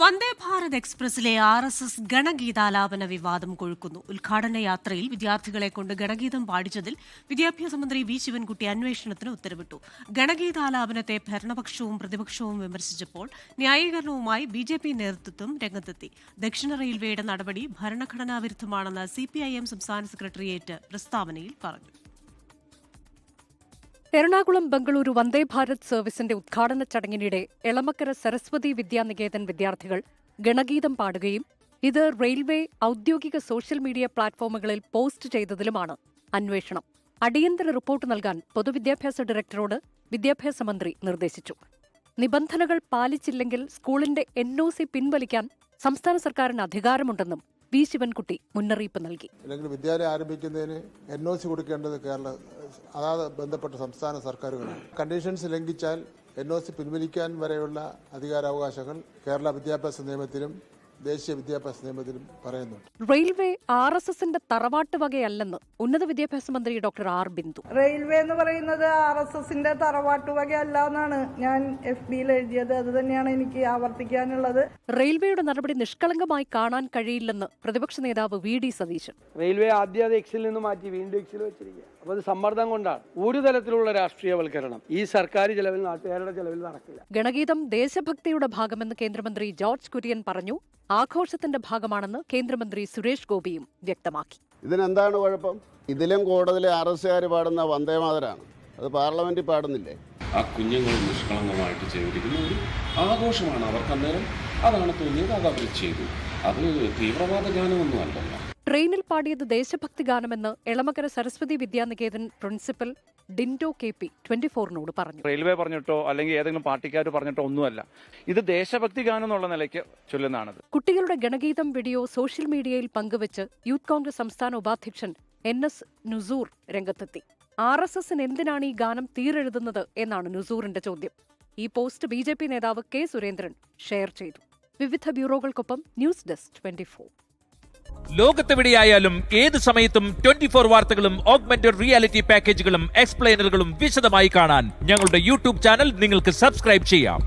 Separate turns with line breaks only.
Vande Bharat എക്സ്പ്രസിലെ RSS ഗണഗീതാലാപന വിവാദം കൊഴുക്കുന്നു. ഉദ്ഘാടന യാത്രയിൽ വിദ്യാർത്ഥികളെ കൊണ്ട് ഗണഗീതം പാടിച്ചതിൽ വിദ്യാഭ്യാസ മന്ത്രി വി ശിവൻകുട്ടി അന്വേഷണത്തിന് ഉത്തരവിട്ടു. ഗണഗീതാലാപനത്തെ ഭരണപക്ഷവും പ്രതിപക്ഷവും വിമർശിച്ചപ്പോൾ ന്യായീകരണവുമായി BJP നേതൃത്വം രംഗത്തെത്തി. ദക്ഷിണ റെയിൽവേയുടെ നടപടി ഭരണഘടനാ വിരുദ്ധമാണെന്ന് CPIM സംസ്ഥാന സെക്രട്ടേറിയറ്റ് പ്രസ്താവനയിൽ പറഞ്ഞു.
എറണാകുളം ബംഗളൂരു വന്ദേ ഭാരത് സർവീസിന്റെ ഉദ്ഘാടന ചടങ്ങിനിടെ എളമക്കര സരസ്വതി വിദ്യാനികേതൻ വിദ്യാർത്ഥികൾ ഗണഗീതം പാടുകയും ഇത് റെയിൽവേ ഔദ്യോഗിക സോഷ്യൽ മീഡിയ പ്ലാറ്റ്ഫോമുകളിൽ പോസ്റ്റ് ചെയ്തതിലുമാണ് അന്വേഷണം. അടിയന്തര റിപ്പോർട്ട് നൽകാൻ പൊതുവിദ്യാഭ്യാസ ഡയറക്ടറോട് വിദ്യാഭ്യാസ മന്ത്രി നിർദ്ദേശിച്ചു. നിബന്ധനകൾ പാലിച്ചില്ലെങ്കിൽ സ്കൂളിന്റെ NOC പിൻവലിക്കാൻ സംസ്ഥാന സർക്കാരിന് അധികാരമുണ്ടെന്നും വി ശിവൻകുട്ടി മുന്നറിയിപ്പ് നൽകി.
അല്ലെങ്കിൽ വിദ്യാലയം ആരംഭിക്കുന്നതിന് NOC കൊടുക്കേണ്ടത് അതാത് ബന്ധപ്പെട്ട സംസ്ഥാന സർക്കാരുകളാണ്. കണ്ടീഷൻസ് ലംഘിച്ചാൽ NOC പിൻവലിക്കാൻ വരെയുള്ള അധികാരാവകാശങ്ങൾ കേരള വിദ്യാഭ്യാസ നിയമത്തിലും ദേശീയ വിദ്യാഭ്യാസ നിയമത്തിലും പറയുന്നുണ്ട്.
റെയിൽവേ RSSന്റെ തറവാട്ട് വകയല്ലെന്ന് ഉന്നത വിദ്യാഭ്യാസ മന്ത്രി ഡോക്ടർ ആർ ബിന്ദു.
റെയിൽവേ എന്ന് പറയുന്നത് RSSന്റെ തറവാട്ട് വകയല്ല എന്നാണ് ഞാൻ FBയിൽ എഴുതിയത്. അത് തന്നെയാണ് എനിക്ക് ആവർത്തിക്കാനുള്ളത്.
റെയിൽവേയുടെ നടപടി നിഷ്കളങ്കമായി കാണാൻ കഴിയില്ലെന്ന് പ്രതിപക്ഷ നേതാവ് VD സതീശൻ.
റെയിൽവേ ആദ്യം എക്സിൽ നിന്ന് മാറ്റി വീണ്ടും എക്സിൽ വെച്ചിരിക്കുക. അപ്പോൾ അത് സമ്മർദ്ദം കൊണ്ടാണ്. ഒരു തരത്തിലുള്ള രാഷ്ട്രീയവൽക്കരണം ഈ സർക്കാർ ചെലവിൽ നാട്ടുകാരുടെ ചെലവിൽ നടക്കില്ല.
ഗണഗീതം ദേശഭക്തിയുടെ ഭാഗമെന്ന് കേന്ദ്രമന്ത്രി ജോർജ് കുര്യൻ പറഞ്ഞു. ആഘോഷത്തിന്റെ ഭാഗമാണെന്ന് കേന്ദ്രമന്ത്രി സുരേഷ് ഗോപിയും വ്യക്തമാക്കി.
ഇതിനെന്താണ് കുഴപ്പം? ഇതിലും കൂടുതൽ RSകാർ പാടുന്ന വന്ദേമാതരാണ്. അത് പാർലമെന്റിൽ പാടുന്നില്ലേ?
ആ കുഞ്ഞുങ്ങൾ നിഷ്കളങ്കമായിട്ട് ചെയ്തിരിക്കുന്ന ഒരു ആഘോഷമാണ്. അവർക്ക് അന്നേരം അതാണ് തോന്നിയത്, അത് അവർ ചെയ്തു. അത് തീവ്രവാദ ഗാനമൊന്നും അല്ലല്ലോ.
ട്രെയിനിൽ പാടിയത് ദേശഭക്തി ഗാനമെന്ന് എളമക്കര സരസ്വതി വിദ്യാനികേതൻ പ്രിൻസിപ്പൽ ഡിൻഡോ KP 24നോട് പറഞ്ഞു.
റെയിൽവേ പറഞ്ഞിട്ടോ അല്ലെങ്കിൽ ഏതെങ്കിലും പാർട്ടിക്കാർ പറഞ്ഞിട്ടോ ഒന്നുമല്ല. ഇത് ദേശഭക്തി ഗാനം എന്നുള്ള നിലയ്ക്ക് ചൊല്ലുന്നതാണത്.
കുട്ടികളുടെ ഗണഗീതം വീഡിയോ സോഷ്യൽ മീഡിയയിൽ പങ്കുവച്ച് യൂത്ത് കോൺഗ്രസ് സംസ്ഥാന ഉപാധ്യക്ഷൻ NS നുസൂർ രംഗത്തെത്തി. RSSന് എന്തിനാണ് ഈ ഗാനം തീരെഴുതുന്നത് എന്നാണ് നുസൂറിന്റെ ചോദ്യം. ഈ പോസ്റ്റ് BJP നേതാവ് K സുരേന്ദ്രൻ ഷെയർ ചെയ്തു. വിവിധ ബ്യൂറോകൾക്കൊപ്പം ന്യൂസ് ഡെസ്ക് 24.
ലോകത്തെവിടെയായാലും ഏത് സമയത്തും 24 വാർത്തകളും ഓഗ്മെന്റഡ് റിയാലിറ്റി പാക്കേജുകളും എക്സ്പ്ലെയിനറുകളും വിശദമായി കാണാൻ ഞങ്ങളുടെ YouTube ചാനൽ നിങ്ങൾക്ക് സബ്സ്ക്രൈബ് ചെയ്യാം.